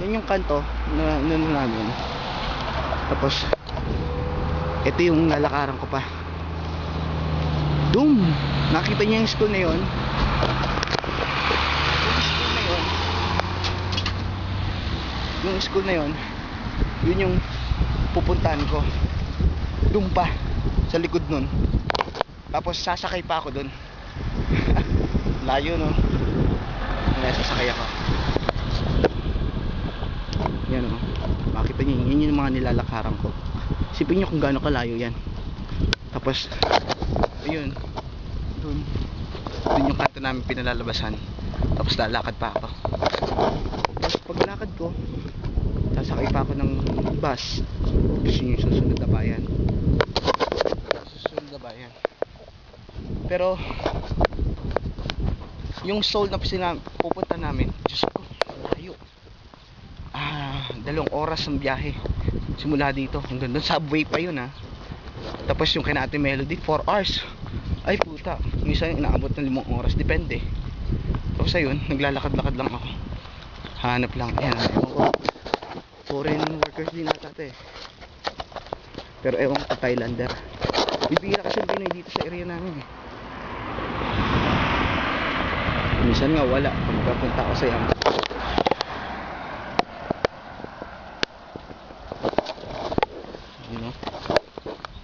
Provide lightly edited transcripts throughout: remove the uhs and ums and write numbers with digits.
Yan yung kanto na namin. Tapos ito yung lalakaran ko pa. Doom! Nakita niya yung school na yun. Yung school na yun, yun yung pupuntahan ko. Doon pa sa likod nun. Tapos sasakay pa ako doon. Layo, no? Kaya sasakay ako. Yan, no? Makita niyo, yun yung mga nilalakaran ko. Isipin niyo kung gaano kalayo yan. Tapos ayun, doon yung kanto namin pinalalabasan. Tapos lalakad pa ako. Tapos paglakad ko, sasakay pa ako ng bus. Tapos yun yung susunod na bayan. Susunod na bayan. Pero yung Seoul na pupunta namin, Diyos ko, layo. 2 oras ang biyahe simula dito hanggang doon. Subway pa yun, ha. Tapos yung kina Ate Melody 4 hours. Ay puta, minsan inaabot ng 5 oras, depende. Tapos ayun, naglalakad-lakad lang ako, hanap lang. Ayan, ewan ko, foreign workers din ata ito, pero ewan ko, Thailander. Bibira kasi Pinoy dito sa area namin. Minsan nga wala pag papunta ako sa Yam. You know,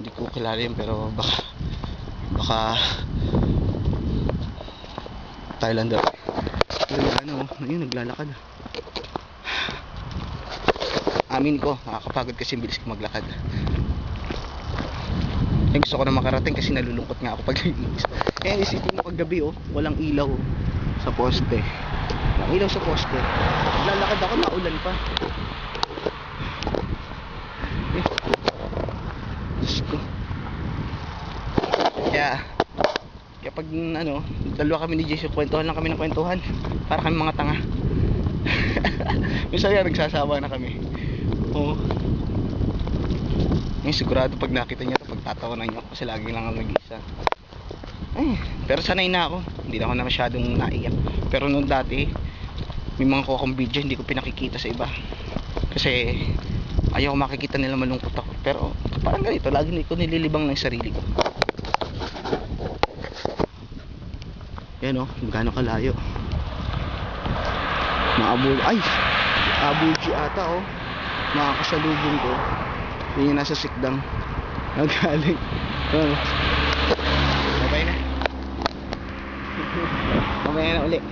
hindi ko kilala yun, pero baka Thailander. Pero ano, ayun, naglalakad. Amin ko, nakakapagod kasi bilis ko maglakad. Gusto ko na makarating kasi nalulungkot nga ako pag linis. Kaya isipin mo pag gabi, walang ilaw sa poste. Walang ilaw sa poste. Naglalakad ako, naulan pa. Diyos ko. Kaya pag dalawa kami ni Jesse, kwentuhan lang kami ng kwentuhan. Para kami mga tanga. Minsan yan, nagsasawa na kami. Oo. Ngayon sigurado pag nakita niya ito, pagtatawanan niyo ako kasi lagi lang ako mag-isa. Pero sanay na ako. Hindi na ako na masyadong naiyak. Pero noon dati, may mga kokong video hindi ko pinakikita sa iba. Kasi ayaw makikita nila malungkot ako. Pero parang ganito, lagi ko nililibang ng sarili ko. Yan, gaano kalayo. Abuji ata, makakasalubong ko. Yun yung nasa Sikdang nagaling. Babay na. Babay na ulit.